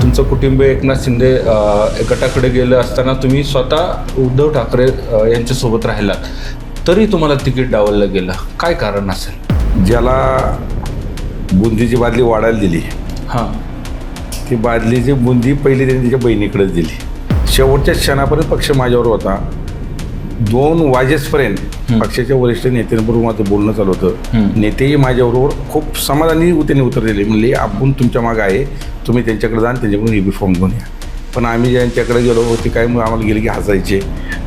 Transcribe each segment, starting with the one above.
तुमचं कुटुंब एकनाथ शिंदे गटाकडे गेलं असताना तुम्ही स्वतः उद्धव ठाकरे यांच्यासोबत राहिलात, तरी तुम्हाला तिकीट डावललं गेलं. काय कारण असेल? ज्याला बुंदीची बादली वाढायला दिली, हां, ती बादलीची बुंदी पहिली त्यांनी तिच्या बहिणीकडेच दिली. शेवटच्या क्षणापर्यंत पक्ष माझ्यावर होता. 2 वाजेपर्यंत पक्षाच्या वरिष्ठ नेत्यांबरोबर माझं बोलणं चालू होतं. नेतेही माझ्याबरोबर खूप समाधानी त्यांनी उत्तर दिले. म्हणले आपण तुमच्या मागं आहे, तुम्ही त्यांच्याकडे जा आणि त्यांच्याकडून EB फॉर्म घेऊन या. पण आम्ही ज्यांच्याकडे गेलो ते काय आम्हाला गेले की हसायचे,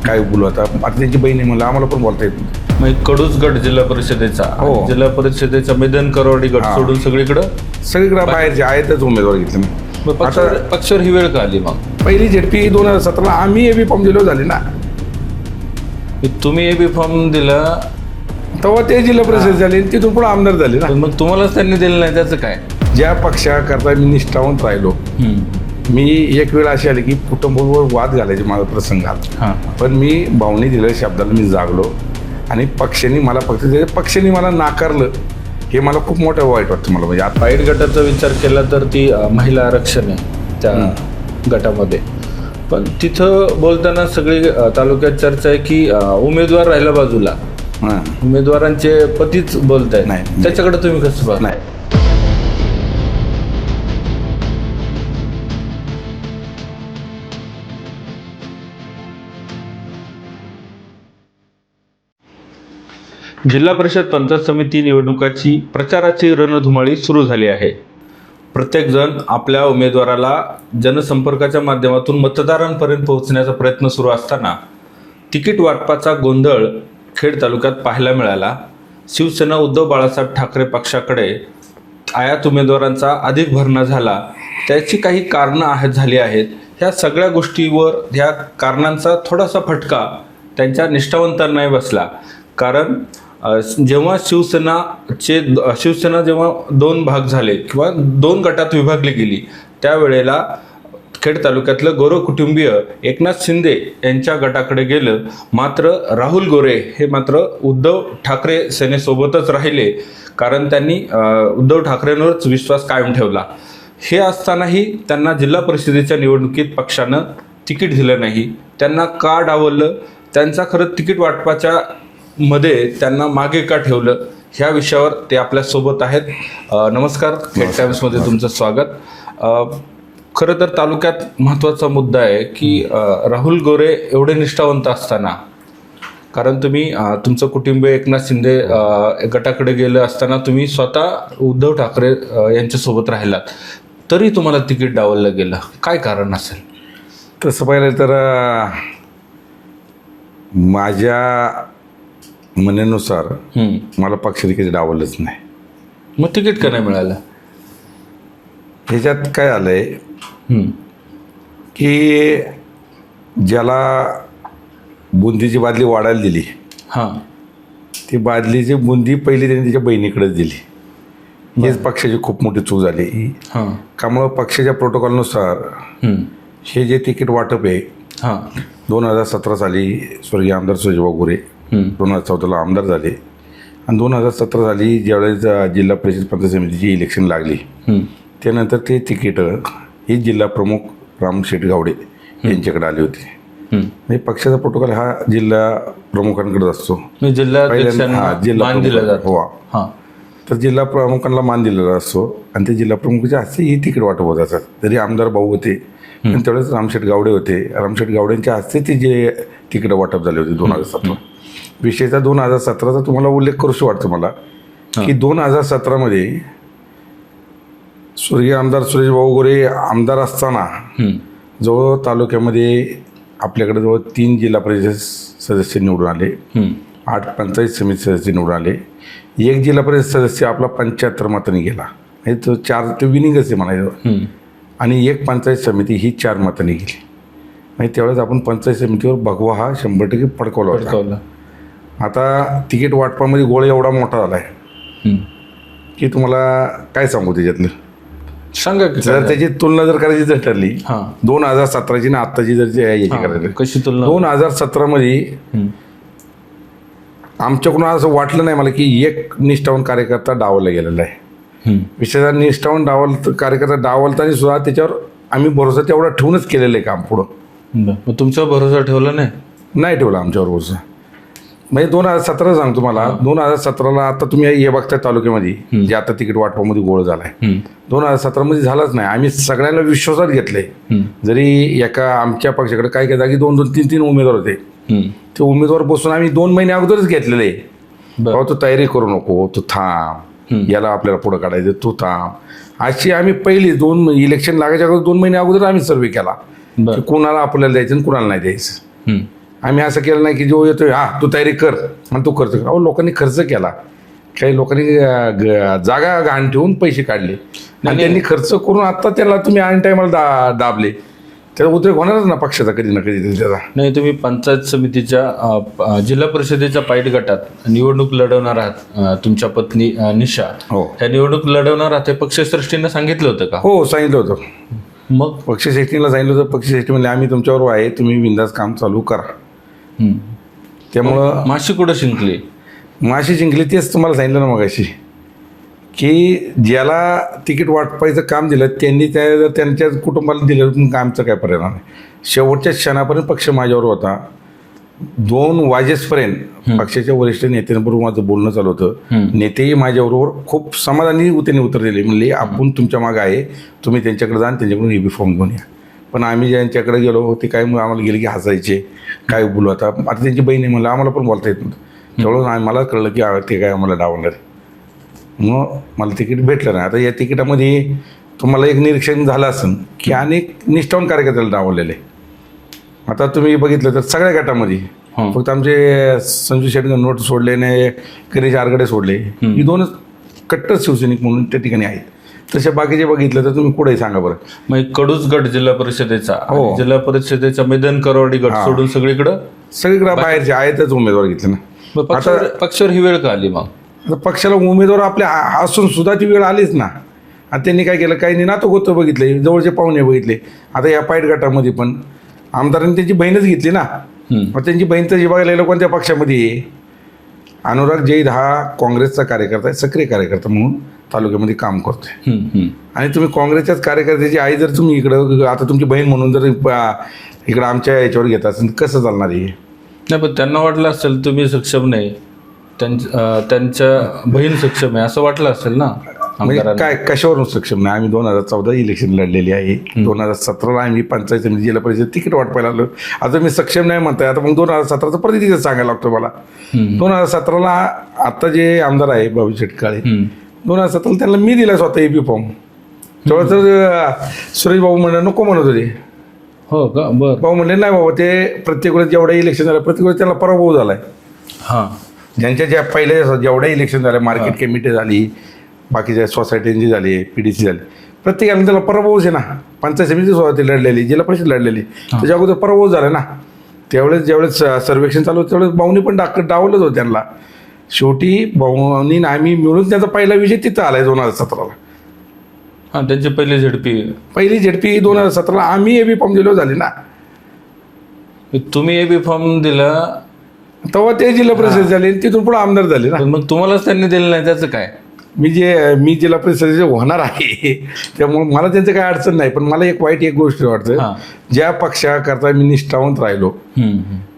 काय बोलू आता त्यांची बहिणी म्हणलं आम्हाला पण बोलता येत नाही. मग कडूच गट जिल्हा परिषदेचा, हो. जिल्हा परिषदेचा मैदान करवाडी गट सोडून सगळीकडे बाहेरचे आहेतच उमेदवार घेतले मी. आता पक्षावर ही वेळ का आली? मग पहिली ZP 2017 आम्ही EB फॉर्म दिलो झाले ना, तुम्ही EB फॉर्म दिला तेव्हा ते जिल्हा परिषद झाले, तिथून पुढे आमदार झाले ना. पण मग तुम्हालाच त्यांनी दिलं नाही, त्याचं काय? ज्या पक्षाकरता मी निष्ठावंत राहिलो, मी एक वेळ अशी आली की कुटुंबावर वाद घालायचे माझा प्रसंग आला, पण मी भावने दिलेल्या शब्दाला मी जागलो आणि पक्षाने मला नाकारलं. हे मला खूप मोठं वाईट वाटतं मला. म्हणजे आता वाईट गटाचा विचार केला तर ती महिला आरक्षण आहे त्या गटामध्ये, पण तिथं बोलताना सगळी तालुक्यात चर्चा आहे की उमेदवार राहिला बाजूला, उमेदवारांचे पतीच बोलताय. नाही, त्याच्याकडे तुम्ही कसं पाहता? नाही, जिल्हा परिषद पंचायत समिती निवडणुकाची प्रचाराची रणधुमाळी सुरू झाली आहे. प्रत्येकजण आपल्या उमेदवाराला जनसंपर्काच्या माध्यमातून मतदारांपर्यंत पोहोचण्याचा प्रयत्न सुरू असताना तिकीट वाटपाचा गोंधळ खेड तालुक्यात पाहायला मिळाला. शिवसेना उद्धव बाळासाहेब ठाकरे पक्षाकडे आयात उमेदवारांचा अधिक भरणा झाला. त्याची काही कारणं झाली आहेत. ह्या सगळ्या गोष्टीवर ह्या कारणांचा थोडासा फटका त्यांच्या निष्ठावंतांनाही बसला. कारण जेव्हा शिवसेना जेव्हा 2 भाग झाले किंवा 2 गटात विभागली गेली, त्यावेळेला खेड तालुक्यातलं गौरव कुटुंबीय एकनाथ शिंदे यांच्या गटाकडे गेलं. मात्र राहुल गोरे हे मात्र उद्धव ठाकरे सेनेसोबतच राहिले, कारण त्यांनी उद्धव ठाकरेंवरच विश्वास कायम ठेवला. हे असतानाही त्यांना जिल्हा परिषदेच्या निवडणुकीत पक्षानं तिकीट दिलं नाही. त्यांना का डावललं, त्यांचा खरं तिकीट वाटपाच्या मध्ये त्यांना मागे का ठेवलं, ह्या विषयावर ते आपल्यासोबत आहेत. नमस्कार, खेड टाइम्समध्ये तुमचं स्वागत. खरं तर तालुक्यात महत्त्वाचा मुद्दा आहे की राहुल गोरे एवढे निष्ठावंत असताना, कारण तुम्ही तुमचं कुटुंब एकनाथ शिंदे गटाकडे गेलं असताना तुम्ही स्वतः उद्धव ठाकरे यांच्यासोबत राहिलात, तरी तुम्हाला तिकीट डावललं गेलं. काय कारण असेल? तसं पाहिलं तर माझ्या म्हणण्यानुसार मला पक्षाने कधी डावलंच नाही. मग तिकीट का नाही मिळालं? ह्याच्यात काय आलंय की ज्याला बुंदीची बादली वाढायला दिली, ती बादलीची बुंदी पहिली त्यांनी तिच्या बहिणीकडेच दिली. हेच पक्षाची खूप मोठी चूक झाली. त्यामुळं पक्षाच्या प्रोटोकॉलनुसार हे जे तिकीट वाटप आहे, 2017 साली स्वर्गीय आमदार सुरेशभाऊ गोरे 2014ला आमदार झाले आणि 2017 साली ज्यावेळेस जिल्हा परिषद पंचायत समितीची इलेक्शन लागली, त्यानंतर ते तिकीट ही जिल्हा प्रमुख रामशेठ गावडे यांच्याकडे आली होती. म्हणजे पक्षाचा प्रोटोकॉल हा जिल्हा प्रमुखांकडे असतो. जिल्हा हो, तर जिल्हा प्रमुखांना मान दिलेला असतो आणि ते जिल्हा प्रमुखाच्या हस्ते ही तिकीट वाटप होत असतात. तरी आमदार भाऊ होते आणि त्यावेळेस रामशेठ गावडे होते. रामशेठ गावडेंच्या हस्ते ती जे तिकीट वाटप झाले होते 2017. विशेषतः 2017चा तुम्हाला उल्लेख करूशी वाटतो मला की 2017मध्ये स्वर्गीय आमदार सुरेशभाऊ गोरे आमदार असताना जवळ तालुक्यामध्ये आपल्याकडे जवळ 3 जिल्हा परिषद सदस्य निवडून आले, 8 पंचायत समिती सदस्य निवडून आले, 1 जिल्हा परिषद सदस्य आपला 75 मतांनी गेला. हे तो 4 ते विनिंगच आहे म्हणायचं. आणि 1 पंचायत समिती ही 4 मतांनी गेली. म्हणजे त्यावेळेस आपण पंचायत समितीवर भगवा हा 100% फडकवला होता. आता तिकीट वाटपामध्ये गोळ एवढा मोठा झाला आहे की तुम्हाला काय सांगू त्याच्यातलं. सांगा की जर त्याची तुलना जर करायची जर ठरली 2017ची ना आत्ताची जर याची करायची, कशी तुलना? 2017मध्ये आमच्याकडून असं वाटलं नाही मला की एक निष्ठावंत कार्यकर्ता डावला गेलेला आहे. विशेषतः निष्ठावंत कार्यकर्ता डावलताना सुद्धा त्याच्यावर आम्ही भरोसा तेवढा ठेवूनच केलेलं आहे काम पुढं. मग तुमचा भरोसा ठेवला नाही ठेवला आमच्यावर भरोसा. म्हणजे 2017 सांगतो मला, 2017ला आता तुम्ही हे बघताय तालुक्यामध्ये जे आता तिकीट वाटपामध्ये गोळ झालाय, 2017मध्ये झालाच नाही. आम्ही सगळ्यांना विश्वासात घेतले. जरी एका आमच्या पक्षाकडे काही काही जागी 2-2, 3-3 उमेदवार होते, ते उमेदवार बसून आम्ही 2 महिने अगोदरच घेतलेले. बाबा तू तयारी करू नको, तू थांब, याला आपल्याला पुढे काढायचं, तू थांब. अशी आम्ही पहिली 2 इलेक्शन लागायच्या अगोदर 2 महिने अगोदर आम्ही सर्वे केला की कुणाला आपल्याला द्यायचं आणि कुणाला नाही द्यायचं. आम्ही असं केलं नाही की जो येतोय तू तयारी कर आणि तू खर्च कर. अहो लोकांनी खर्च केला, काही लोकांनी जागा गहाण ठेवून पैसे काढले आणि त्यांनी खर्च करून आता त्याला तुम्ही ऐन टायमाला दाबले, त्याचा उद्रेक होणारच ना पक्षाचा कधी ना कधी त्याचा. नाही, तुम्ही पंचायत समितीच्या जिल्हा परिषदेच्या पायट गटात निवडणूक लढवणार आहात. तुमच्या पत्नी निशा ह्या निवडणूक लढवणार आहात हे पक्षश्रेष्ठींना सांगितलं होतं का? हो, सांगितलं होतं. मग पक्षश्रेष्ठीला सांगितलं होतं. पक्षश्रेष्ठी म्हणजे आम्ही तुमच्यावर आहे, तुम्ही बिंदास काम चालू करा. त्यामुळं माशी कुठं जिंकली? माशी जिंकली तेच तुम्हाला सांगितलं ना मगाशी, की ज्याला तिकीट वाटपायचं काम दिलं त्यांनी त्यांच्या कुटुंबाला दिलं, मग आमचं काय परिणाम नाही. शेवटच्या क्षणापर्यंत पक्ष माझ्यावर होता. 2 वाजेपर्यंत पक्षाच्या वरिष्ठ नेत्यांबरोबर माझं बोलणं चालू होतं. नेतेही माझ्याबरोबर खूप समाधानी त्यांनी उत्तर दिले, म्हणले आपण तुमच्या मागं आहे, तुम्ही त्यांच्याकडे जा आणि त्यांच्याकडून EB फॉर्म घेऊन या. पण आम्ही ज्यांच्याकडे गेलो ते काय आम्हाला गेले की हसायचे, काय बोलू आता त्यांची बहीण आहे म्हणलं, आम्हाला पण बोलता येत नव्हतं. तेवढं मला कळलं की ते काय आम्हाला डावलणार. मग मला तिकीट भेटलं नाही. आता या तिकिटामध्ये तुम्हाला एक निरीक्षण झालं असेल की अनेक निष्ठावून कार्यकर्त्याला डावलेले. आता तुम्ही बघितलं तर सगळ्या गटामध्ये फक्त आमचे संजू शेट गणवट सोडले नाही, करीश आरगडे सोडले, ही 2च कट्टर शिवसैनिक म्हणून त्या ठिकाणी आहेत. तसे बाकीचे बघितलं तर तुम्ही कुठेही सांगा बरं. मग कडूच गट जिल्हा परिषदेचा, जिल्हा परिषदेचा मैदान करवाडी गट सोडून सगळीकडे बाहेरचे आहेतच उमेदवार घेतले ना. पक्षावर ही वेळ का आली? मग आता पक्षाला उमेदवार आपल्या असून सुद्धा ती वेळ आलीच ना. आणि त्यांनी काय केलं, काही नातं गोतं बघितले, जवळचे पाहुणे बघितले. आता या पायट गटामध्ये पण आमदारांनी त्यांची बहीणच घेतली ना. मग त्यांची बहीण तर बघायला कोणत्या पक्षामध्ये आहे? अनुराग जैद हा काँग्रेसचा कार्यकर्ता आहे, सक्रिय कार्यकर्ता म्हणून तालुक्यामध्ये काम करतोय. आणि तुम्ही काँग्रेसच्याच कार्यकर्त्याची आई जर तुम्ही इकडं आता तुमची बहीण म्हणून जर इकडं आमच्या याच्यावर घेत असेल कसं चालणार आहे? नाही, पण त्यांना वाटलं असेल तुम्ही सक्षम नाही, त्यांच्या बहीण सक्षम आहे असं वाटलं असेल ना. म्हणजे काय कशावरून सक्षम नाही? आम्ही 2014 इलेक्शन लढलेली आहे. 2017ला आम्ही पंचायत समिती जिल्हा परिषद तिकीट वाटपायला आलो. आता मी सक्षम नाही म्हणताय, आता मग 2017चं प्रतिनिधी सांगायला लागतो मला. 2017ला आता जे आमदार आहे बाबू शेटकाळे, 2017ला त्यांना मी दिला स्वतः EB फॉर्म. तेव्हा तर सुरेश भाऊ म्हणले नको म्हणत होते. हो का? बरं. भाऊ म्हणले नाही बाबा, ते प्रत्येक वेळेस जेवढा इलेक्शन झालं प्रत्येक वेळेस त्याला पराभव झालाय. ज्यांच्या ज्या पहिल्या जेवढ्या इलेक्शन झाल्या, मार्केट कमिटी झाली, बाकीच्या सोसायटींची झाली, PDC झाली, प्रत्येकाला त्याला पराभवच आहे ना. पंचायत समिती सोबत लढलेली, जिल्हा परिषद लढलेली, त्याच्या अगोदर पराभव झाला ना. त्यावेळेस ज्यावेळेस सर्वेक्षण चालू होतं त्यावेळेस भाऊनी पण डावलंच होतं त्यांना. शेवटी भाऊनी आम्ही मिळून त्याचा पहिला विजय तिथं आलाय 2017ला. त्यांची पहिली झेडपी 2017ला आम्ही EB फॉर्म दिलो झाले ना. तुम्ही EB फॉर्म दिला तेव्हा ते जिल्हा परिषद झाले, तिथून पुढे आमदार झाले ना. मग तुम्हालाच त्यांनी दिलं नाही त्याचं काय? मी जिल्हा परिषदेचे होणार आहे त्यामुळे मला त्यांचं काही अडचण नाही. पण मला एक वाईट गोष्ट वाटतं, ज्या पक्षाकरता मी निष्ठावंत राहिलो,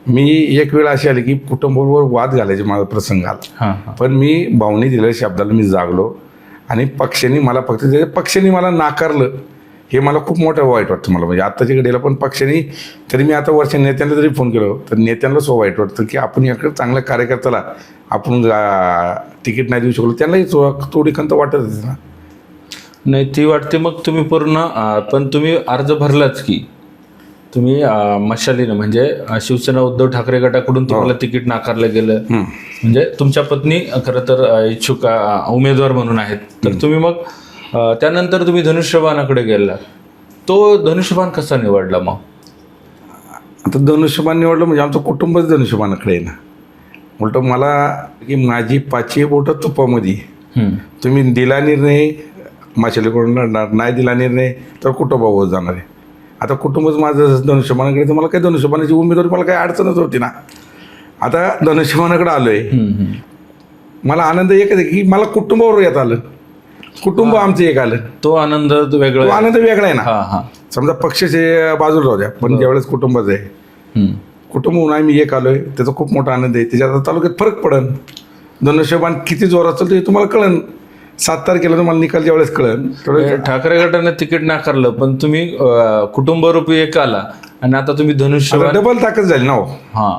मी एक वेळ अशी आली की कुटुंबाबरोबर वाद घालायचे माझा प्रसंग आला, पण मी भावनी दिलेल्या शब्दाला मी जागलो आणि पक्षाने मला नाकारलं. हे मला खूप मोठं वाईट वाटतं मला. म्हणजे आत्ताच्या घडीला पण पक्षाने, तरी मी आता वर्ष नेत्यांना जरी फोन केलो तर नेत्यांना सो वाईट वाटतं की आपण याकडे चांगल्या कार्यकर्त्याला आपण तिकीट नाही देऊ शकलो. त्यांनाही थोडी खंत वाटत होती ना. नाही, ती वाटते. मग तुम्ही पण तुम्ही अर्ज भरलाच की तुम्ही मशालीनं, म्हणजे शिवसेना उद्धव ठाकरे गटाकडून तुम्हाला तिकीट नाकारलं गेलं. म्हणजे तुमच्या पत्नी खरं तर इच्छुक उमेदवार म्हणून आहेत, तर तुम्ही मग त्यानंतर तुम्ही धनुष्यबाणाकडे गेला. तो धनुष्यबाण कसा निवडला? मग आता धनुष्यबाण निवडलं म्हणजे आमचं कुटुंबच धनुष्यबाणाकडे आहे ना. उलट मला की माझी 5 बोटं तुपामध्ये, तुम्ही दिला निर्णय माशालीकडून लढणार, नाही दिला निर्णय तर कुटुंबावर जाणार आहे. आता कुटुंबच माझं धनुष्यबाणाकडे, तर मला काही धनुष्यबाणाची उमेदवारी मला काही अडचणच होती ना. आता धनुष्यबाणाकडे आलोय, मला आनंद एकच आहे की मला कुटुंबावर येत आलं. कुटुंब आमचं एक आलं. तो आनंद वेगळा तो आनंद वेगळा आहे ना. हा हा. समजा पक्षाचे बाजूला राहू द्या, पण ज्यावेळेस कुटुंबाचं आहे, हम्म. कुटुंब म्हणून आम्ही एक आलोय, त्याचा खूप मोठा आनंद आहे. त्याच्यात आता तालुक्यात फरक पडन, धनुष्यबाण किती जोरात चालतो हे तुम्हाला कळन. 7 तारखेला तुम्हाला निकाल ज्यावेळेस कळन तेवढं. ठाकरे गटाने तिकीट नाकारलं, पण तुम्ही कुटुंबरूपी एक आला आणि आता तुम्ही धनुष्यबाण. डबल ताकद झाली ना हो. हा.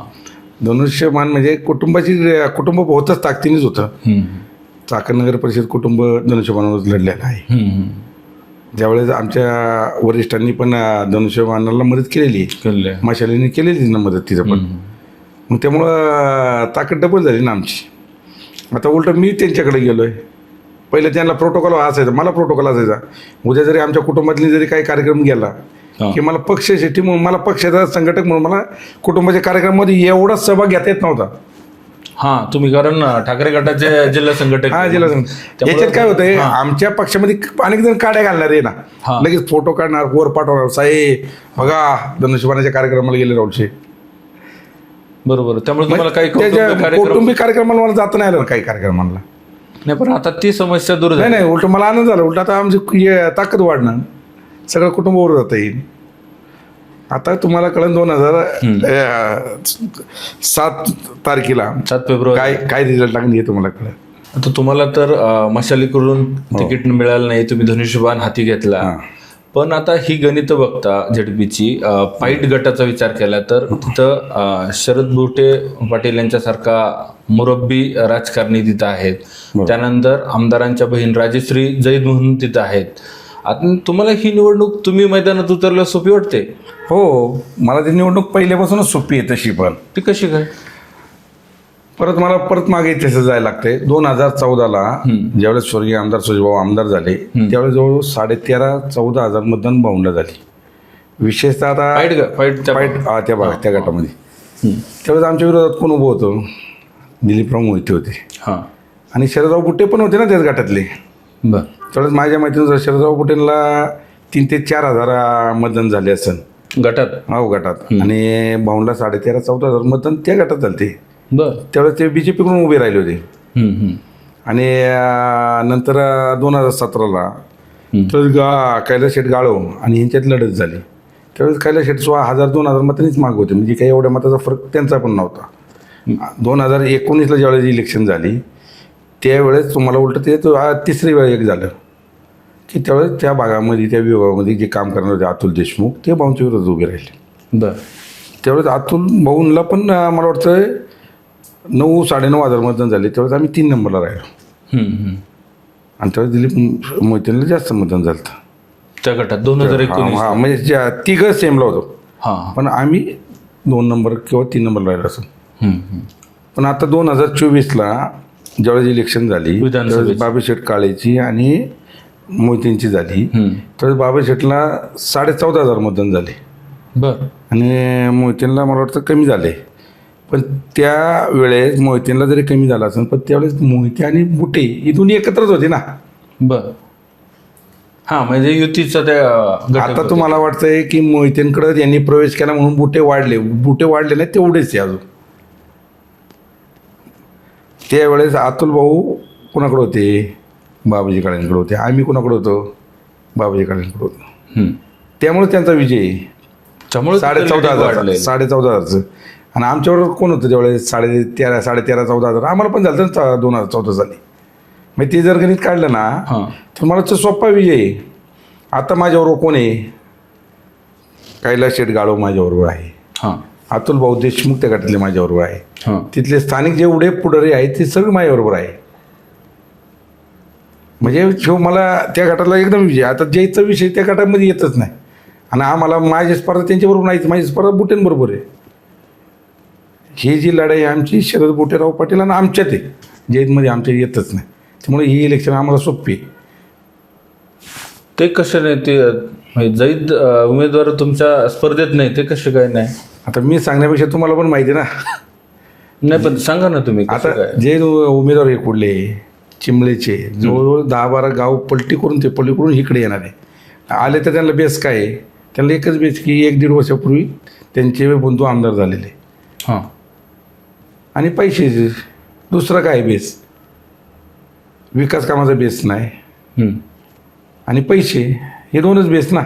धनुष्यबाण म्हणजे कुटुंब होतच ताकदीनेच होतं. चाकण नगर परिषद कुटुंब धनुष्यबाणावर लढलेलं आहे. ज्यावेळेस आमच्या वरिष्ठांनी पण धनुष्यबाणाला मदत केलेली, मशालीने केलेली ना मदत तिथं पण. मग त्यामुळं ताकद डबल झाली ना आमची. आता उलट मी त्यांच्याकडे गेलोय. पहिले त्यांना प्रोटोकॉल असायचा, मला प्रोटोकॉल असायचा. उद्या जरी आमच्या कुटुंबातली जरी काही कार्यक्रम गेला की मला पक्षासाठी म्हणून, मला पक्षाचा संघटक म्हणून मला कुटुंबाच्या कार्यक्रमामध्ये एवढा सहभाग घेता येत नव्हता. हा, तुम्ही कारण ठाकरे गटाचे जिल्हा संघटक. हा, जिल्हा संघटक. याच्यात काय होतंय, आमच्या पक्षामध्ये अनेक जण काड्या घालणार आहे ना, लगेच फोटो काढणार, वर पाठवणार, साहेब बघा धनुष्यबाणाच्या कार्यक्रमाला गेले राहुलचे. बरोबर. त्यामुळे तुम्हाला काही कौटुंबिक कार्यक्रमाला मला जाता नाही आलं काही कार्यक्रमाला. नाही, पण आता ती समस्या दूर झाली. नाही, उलट मला आनंद झाला. उलट आता आमची ताकद वाढणार, सगळं कुटुंबावर जाता येईल. आता तुम्हाला कळण 2007 तारखेला 7 फेब्रुवारी काय रिझल्ट लागणे हे तुम्हाला कळेल. आता तुम्हाला तर मशालीकडून तिकीट मिळालं नाही, तुम्ही धनुष्यबाण हाती घेतला. पण आता ही गणित बघता झेडपीची पाईट गटाचा विचार केला तर तिथं शरद बुटे पाटील यांच्यासारखा मुरब्बी राजकारणी तिथं आहेत. त्यानंतर आमदारांच्या बहीण राजश्री जैद म्हणून तिथं आहेत. आता तुम्हाला ही निवडणूक तुम्ही मैदानात उतरल्यावर सोपी वाटते? हो, मला ती निवडणूक पहिल्यापासूनच सोपी आहे तशी. पण ती कशी काय? मला मागे इतिहासात जायला लागते. 2014ला ज्यावेळेस स्वर्गीय आमदार सुजयभाऊ आमदार झाले त्यावेळेस जवळ 13,000-14,000 हजार मतदान भाऊंडला झाली. विशेषतः आता त्या गटामध्ये त्यावेळेस आमच्या विरोधात कोण उभं होतं? दिलीपराव मोहिते होते आणि शरदराव बुट्टे पण होते ना त्याच गटातले. त्यावेळेस माझ्या माहितीनुसार शरदराव बुट्टेंना 3,000 ते 4,000 मतदान झाले असेल गटात. हो, गटात. आणि भाऊंडला 13,000-14,000 मतदान त्या गटात झाले. त्यावेळेस ते बीजेपीकडून उभे राहिले होते. आणि नंतर 2017ला तर कैलास शेठ गाळो आणि यांच्यात लढत झाली. त्यावेळेस कैलास शेठ 1,000-2,000 मतांनीच माग होते, म्हणजे काही एवढ्या मताचा फरक त्यांचा पण नव्हता. 2019ला ज्यावेळेस इलेक्शन झाली त्यावेळेस तुम्हाला उलट ते तिसरी वेळ एक झालं की त्यावेळेस त्या भागामध्ये त्या विभागामध्ये जे काम करणार होते अतुल देशमुख ते भाऊंच्या विरोधात उभे राहिले. त्यावेळेस अतुल भाऊंला पण मला वाटतं 9-9.5 हजार मतदान झाले. त्यावेळेस आम्ही 3 नंबरला राहिलो आणि त्यावेळेस दिलीप मोहितेला जास्त मतदान झालं त्या गटात 2019. हा, म्हणजे तिघं सेमला होतो, पण आम्ही 2 नंबर किंवा 3 नंबरला राहिलो असं. पण आता 2024ला ज्यावेळेस इलेक्शन झाली बाबेशेठ काळेची आणि मोहितेंची झाली त्यावेळेस बाबेशेठला 14,500 मतदान झाले आणि मोहितेंना मला वाटतं कमी झाले. पण त्यावेळेस मोहितेंना जरी कमी झाला असेल पण त्यावेळेस मोहिते आणि बुटे ही दोन्ही एकत्रच होते ना. म्हणजे युतीचा त्या. आता तुम्हाला वाटतंय की मोहितेंकडे यांनी प्रवेश केला म्हणून बुटे वाढले नाही, तेवढेच आहे अजून. त्यावेळेस अतुल भाऊ कोणाकडे होते? बाबाजी काळेंकडे होते. आम्ही कोणाकडे होतो? बाबाजी काळेंकडे होतो. त्यामुळे त्यांचा विजय 14,500 आणि आमच्याबरोबर कोण होतं त्यावेळेस? 13,500-14,000 आम्हाला पण झालं तर 2014 साली. मग ते जर गणित काढलं ना तर मला तर सोपा विजय. आता माझ्याबरोबर कोण आहे? कैलास शेठ गाळो माझ्याबरोबर आहे, अतुल भाऊ देशमुख त्या गटातले माझ्याबरोबर आहे, तिथले स्थानिक जे उडे पुढारी आहेत ते सगळे माझ्याबरोबर आहे. म्हणजे मला त्या गटाला एकदम विजय. आता जयचा विषय त्या गटामध्ये येतच नाही आणि आम्हाला माझी स्पर्धा त्यांच्याबरोबर नाहीच, माझी स्पर्धा बुटेंबरोबर आहे. ही जी लढाई आमची शरद बुटेराव पाटील आणि आमच्यात आहे, जैदमध्ये आमच्या येतच नाही. त्यामुळे ही इलेक्शन आम्हाला सोपी आहे. ते कसे नाही? ते जैद उमेदवार तुमच्या स्पर्धेत नाही, ते कसे काय नाही? आता मी सांगण्यापेक्षा तुम्हाला पण माहिती ना. नाही, पण सांगा ना तुम्ही. आता जे उमेदवार हे कुठले चिंबळेचे जवळजवळ 10-12 गाव पलटी करून ते पलीकडून इकडे येणार आहे. आले तर त्यांना बेस काय आहे? त्यांना एकच बेस की 1-1.5 वर्षापूर्वी त्यांचे बंधू आमदार झालेले आणि पैसे. दुसरा काय बेस? विकास कामाचा बेस नाही, आणि पैसे, हे दोनच बेस ना.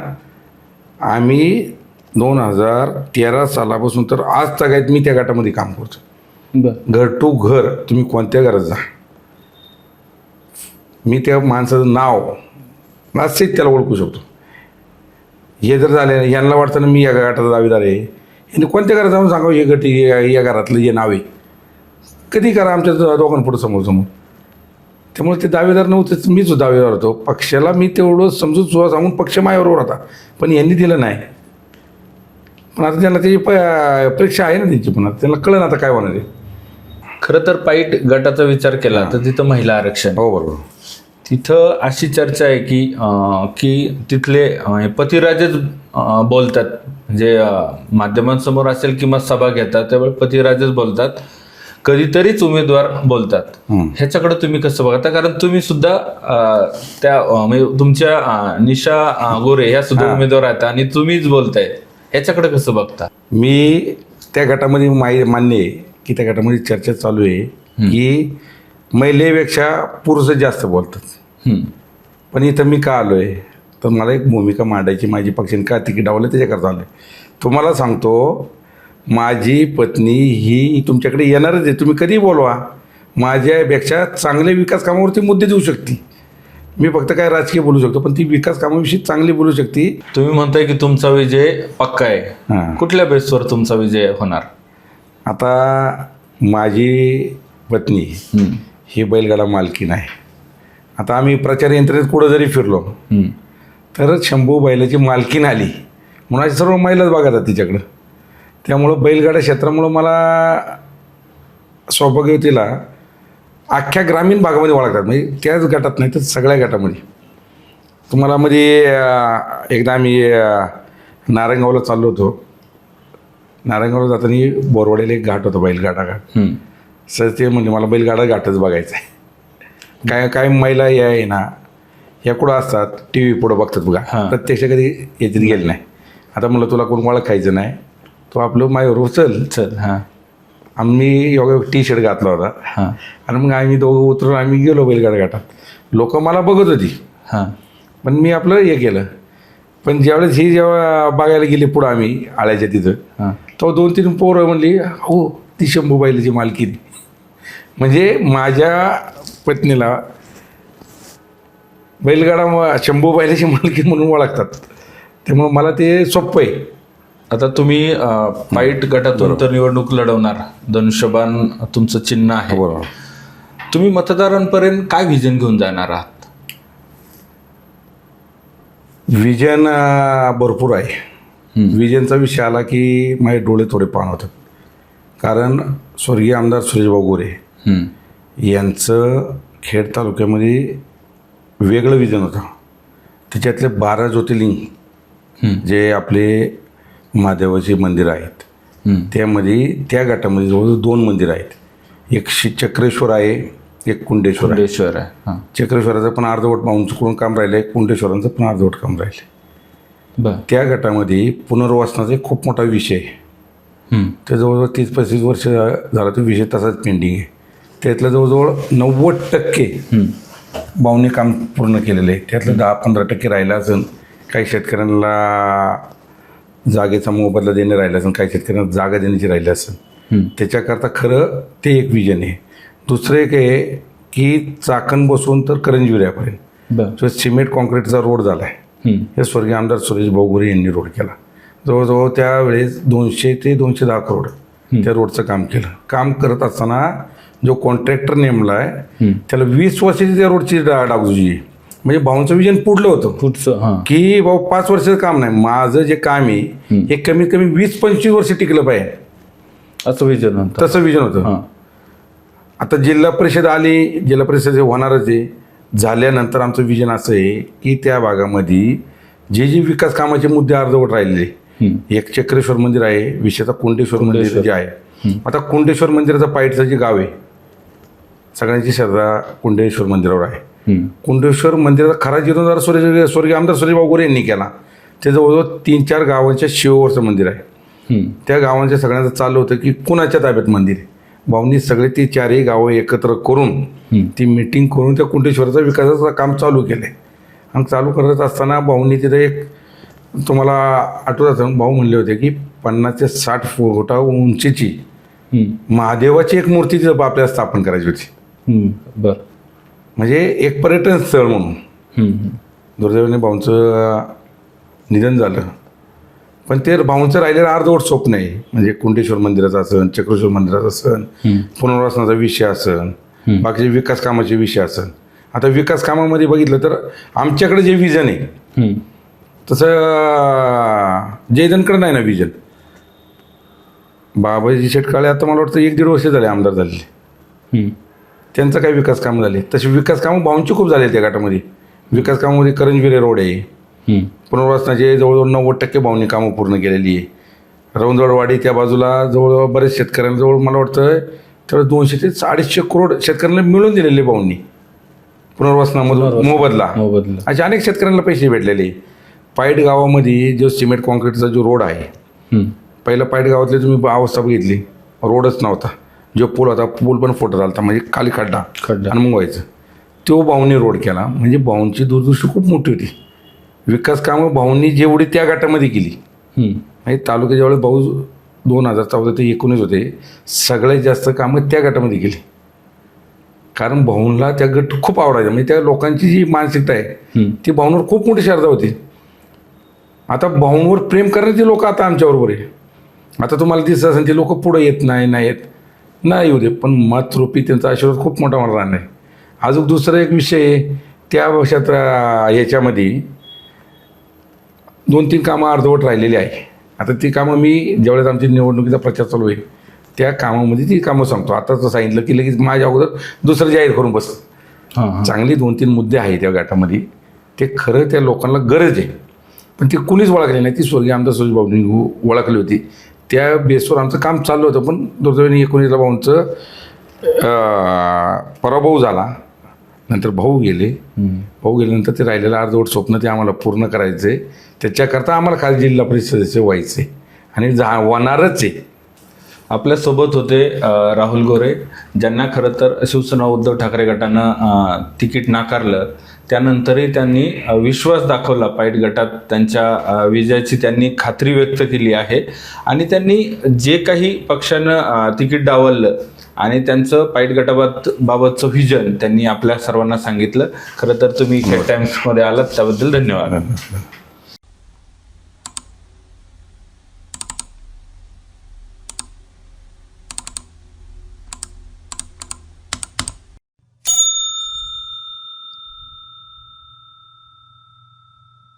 आम्ही 2013 सालापासून तर आज तगायत मी त्या गटामध्ये काम करतो. घर टू घर तुम्ही कोणत्या घरात जा, मी त्या माणसाचं नाव असेच त्याला ओळखू शकतो. हे जर झाले, यांना वाटतं ना मी या गटाचा दावेदार आहे, यांनी कोणत्या घरात जाऊन सांगावं हे गट या घरातलं हे नाव आहे, कधी करा आमच्या दोघांपुढं समोर. त्यामुळे ते दावेदार नव्हतेच, मीच दावेदार होतो. पक्षाला मी तेवढं समजून सुद्धा सांगून पक्ष माझ्याबरोबर होता, पण यांनी दिलं नाही. पण आता त्यांना त्याची परीक्षा आहे ना त्यांची, पण त्यांना कळलं आता काय होणार आहे. खरं तर पाईट गटाचा विचार केला तर तिथं महिला आरक्षण, हो बरोबर. तिथं अशी चर्चा आहे की तिथले पतिराजेच बोलतात, म्हणजे माध्यमांसमोर असेल किंवा सभा घेतात त्यावेळी पतिराजेच बोलतात, कधीतरीच उमेदवार बोलतात. ह्याच्याकडे तुम्ही कसं बघता? कारण तुम्ही सुद्धा त्या म्हणजे तुमच्या निशा गोरे ह्या सुद्धा उमेदवार आहेत आणि तुम्हीच बोलताय, ह्याच्याकडे कसं बघता? मी त्या गटामध्ये मान्य आहे की त्या गटामध्ये चर्चा चालू आहे की महिलेपेक्षा पुरुष जास्त बोलतात. पण इथं मी का आलो आहे तर मला एक भूमिका मांडायची, माझी पक्षाने का तिकीट डावलं त्याच्याकरता आलं आहे. तुम्हाला सांगतो, माझी पत्नी ही तुमच्याकडे येणारच आहे, तुम्ही कधी बोलवा, माझ्यापेक्षा चांगले विकास कामावरती मुद्दे देऊ शकते. मी फक्त काय राजकीय बोलू शकतो, पण ती विकास कामाविषयी चांगली बोलू शकते. तुम्ही म्हणताय की तुमचा विजय पक्का आहे, कुठल्या बेसवर तुमचा विजय होणार? आता माझी पत्नी ही बैलगाडा मालकीण आहे. आता आम्ही प्रचार यंत्रणेत कुठं जरी फिरलो तर शंभू बैलाची मालकीण आली म्हणून सर्व महिलाच बघतात तिच्याकडं. त्यामुळं बैलगाडा क्षेत्रामुळं मला सौभाग्यवतीला अख्ख्या ग्रामीण भागामध्ये ओळखतात, म्हणजे त्याच गटात नाही तर सगळ्या गटामध्ये. तुम्हाला मध्ये एकदा आम्ही नारायणगावला चाललो होतो. नारायणगावला जाताना बोरवाड्याला एक घाट होता, बैलगाडा घाट. सर ते म्हणजे मला बैलगाडा घाटच बघायचा आहे. काय महिला या आहे ना, ह्या कुठं असतात टी व्ही पुढं बघतात बघा, प्रत्यक्ष कधी याच्यात गेले नाही. आता म्हणलं तुला कोण ओळखायचं नाही, तो आपलं माझ्याबरोबर चल. आम्ही योगा टी शर्ट घातला होता आणि मग आम्ही दोघं उतरून आम्ही गेलो बैलगाडा घाटात. लोक मला बघत होती, पण मी आपलं हे केलं. पण ज्यावेळेस ही जेव्हा बघायला गेली पुढं आम्ही आळ्याच्या तिथं, तेव्हा 2-3 पोरं म्हणली, हो ती शंभू बैलाची मालकीण. म्हणजे माझ्या पत्नीला बैलगाडा शंभू बैलाची मालकीण म्हणून ओळखतात. त्यामुळे मला ते सोपं आहे. आता तुम्ही पाईट गटातून तर निवडणूक लढवणार, धनुष्यबाण तुमचं चिन्ह आहे. बरोबर. तुम्ही मतदारांपर्यंत काय व्हिजन घेऊन जाणार आहात? विजन भरपूर आहे. विजनचा विषय आला की माझे डोळे थोडे पाण होतात. कारण स्वर्गीय आमदार सुरेशभाऊ गोरे यांचं खेड तालुक्यामध्ये वेगळं विजन होतं. त्याच्यातले 12 ज्योतिर्लिंग जे आपले महादेवाचे मंदिर आहेत, त्यामध्ये त्या गटामध्ये जवळजवळ 2 मंदिरं आहेत. एक चक्रेश्वर आहे, एक कुंडेश्वर आहे. चक्रेश्वराचं पण अर्धवट पाहून काम राहिलं आहे, कुंडेश्वरांचं पण अर्धवट काम राहिलं. त्या गटामध्ये पुनर्वसनाचा एक खूप मोठा विषय आहे. ते जवळजवळ 30-35 वर्ष झाला तो विषय तसाच पेंडिंग आहे. त्यातलं जवळजवळ 90% बावणे काम पूर्ण केलेलं आहे. त्यातलं 10-15% राहिलं असेल. काही शेतकऱ्यांना जागेचा मोबदला देणे राहिला असेल, काही शेतकऱ्यांना जागा देण्याची राहिली असेल. त्याच्याकरता खरं ते एक विजन आहे. दुसरं एक आहे की चाकण बसून तर करंजविऱ्यापर्यंत जो सिमेंट कॉन्क्रीटचा रोड झाला आहे, हे स्वर्गीय आमदार सुरेशभाऊ गोरे यांनी रोड केला. जवळजवळ त्यावेळेस 200 ते 210 करोड त्या रोडचं काम केलं. काम करत असताना जो कॉन्ट्रॅक्टर नेमला आहे त्याला 20 वर्षाची त्या रोडची डागडुजी आहे. म्हणजे भाऊंचं विजन पुढलं होतं की भाऊ 5 वर्षाचं काम नाही, माझं जे काम आहे हे कमीत कमी 20-25 वर्ष टिकलं पाहिजे, असं विजन होतं. तसं विजन होतं. आता जिल्हा परिषद आली, जिल्हा परिषद होणारच आहे. झाल्यानंतर आमचं विजन असं आहे की त्या भागामध्ये जे विकास कामाचे मुद्दे अर्धवट राहिलेले, एक चक्रेश्वर मंदिर आहे, विशेषतः कुंडेश्वर मंदिर जे आहे. आता कुंडेश्वर मंदिराचं पाईटचं जे गाव आहे, सगळ्यांची श्रद्धा कुंडेश्वर मंदिरावर आहे. कुंडेश्वर मंदिराचा खरा जीर्णोद्धार स्वर्गीय आमदार सुरेशभाऊ गोरे यांनी केला. ते जवळजवळ 3-4 गावांच्या शिववरचं मंदिर आहे. त्या गावांच्या सगळ्यांचं चाललं होतं की कुणाच्या ताब्यात मंदिर आहे. भाऊंनी सगळे ते 4ही गावं एकत्र करून ती मीटिंग करून त्या कुंडेश्वराचा विकासाचं काम चालू केलं आहे. आणि चालू करत असताना भाऊंनी तिथे एक, तुम्हाला आठवत असेल, भाऊ म्हणले होते की 50 ते 60 फुटा उंचीची महादेवाची एक मूर्ती तिथं आपल्याला स्थापन करायची होती. बर. म्हणजे एक पर्यटन स्थळ म्हणून. दुर्दैवाने भाऊंचं निधन झालं, पण ते भाऊंचं राहिलेलं अर्धवट स्वप्न आहे. म्हणजे कुंडेश्वर मंदिराचं असन, चक्रेश्वर मंदिराचं असन, पुनर्वसनाचा विषय असन, बाकीचे विकास कामाचे विषय असन. आता विकास कामामध्ये बघितलं तर आमच्याकडे जे विजन आहे तसं जयदनकडे नाही ना विजन. बाबाजी शेटकाळे आता मला वाटतं 1-1.5 वर्ष झाले आमदार झालेले, त्यांचं काही विकास कामं झाले. तसे विकास कामं भाऊंची खूप झाले त्या गटामध्ये. विकास कामामध्ये करंजविरे रोड आहे, पुनर्वसनाचे जवळजवळ 90% भाऊंनी कामं पूर्ण केलेली आहे. रौंदवाडी त्या बाजूला जवळ बरेच शेतकऱ्यांना जवळ मला वाटतं तर 200 ते 250 करोड शेतकऱ्यांना मिळून दिलेले भाऊंनी पुनर्वसनामधून मोबदला. अशा अनेक शेतकऱ्यांना पैसे भेटलेले. पाईट गावामध्ये जो सिमेंट कॉन्क्रीटचा जो रोड आहे, पहिला पाईट गावातली तुम्ही अवस्था बघितली, रोडच नव्हता. जो पूल होता, पूल पण फुटत झाला, म्हणजे खाली खड्डा आणि मग व्हायचं. तो भाऊंनी रोड केला. म्हणजे भाऊंची दूरदृष्टी खूप मोठी होती. विकास कामं भाऊंनी जेवढी त्या गटामध्ये केली, म्हणजे तालुक्याच्या वेळेस भाऊ 2014 ते 19 होते, सगळ्यात जास्त कामं त्या गटामध्ये केली. कारण भाऊंना त्या गट खूप आवडायचा. म्हणजे त्या लोकांची जी मानसिकता आहे ती भाऊंवर खूप मोठी श्रद्धा होती. आता भाऊंवर प्रेम करण्याची लोक आता आमच्याबरोबर आहे. आता तुम्हाला दिसत असेल ते लोक पुढे येत नाही येत नाही येऊ दे, पण मतरूपी त्यांचा आशीर्वाद खूप मोठा मला राहणार आहे. अजून दुसरा एक विषय आहे, त्या वर्षात याच्यामध्ये 2-3 कामं अर्धवट राहिलेली आहे. आता ती कामं मी ज्यावेळेस आमची निवडणुकीचा प्रचार चालू आहे त्या कामामध्ये ती कामं सांगतो. आताच सांगितलं की लगेच माझ्या अगोदर दुसरं जाहीर करून बस. चांगली 2-3 मुद्दे आहेत त्या गटामध्ये, ते खरं त्या लोकांना गरज आहे, पण ती कुणीच ओळखली नाही. ती स्वर्गीय आमदार सुरेश भाऊंनी ओळखली होती. त्या बेसवर आमचं काम चाललं होतं. पण दुर्दैवाने 19 भाऊंचं पराभव झाला. नंतर भाऊ गेल्यानंतर ते राहिलेलं अर्धवट स्वप्न ते आम्हाला पूर्ण करायचं आहे. त्याच्याकरता आम्हाला खाली जिल्हा परिषद सदस्य व्हायचे आणि होणारच आहे. आपल्यासोबत होते राहुल गोरे, ज्यांना खरं तर शिवसेना उद्धव ठाकरे गटानं तिकीट नाकारलं. त्यानंतरही त्यांनी विश्वास दाखवला. पाईट गटात त्यांच्या विजयाची त्यांनी खात्री व्यक्त केली आहे आणि त्यांनी जे काही पक्षानं तिकीट डावललं आणि त्यांचं पाईट गटाबाबतचं व्हिजन त्यांनी आपल्या सर्वांना सांगितलं. खरं तर तुम्ही टाइम्समध्ये आलात त्याबद्दल धन्यवाद.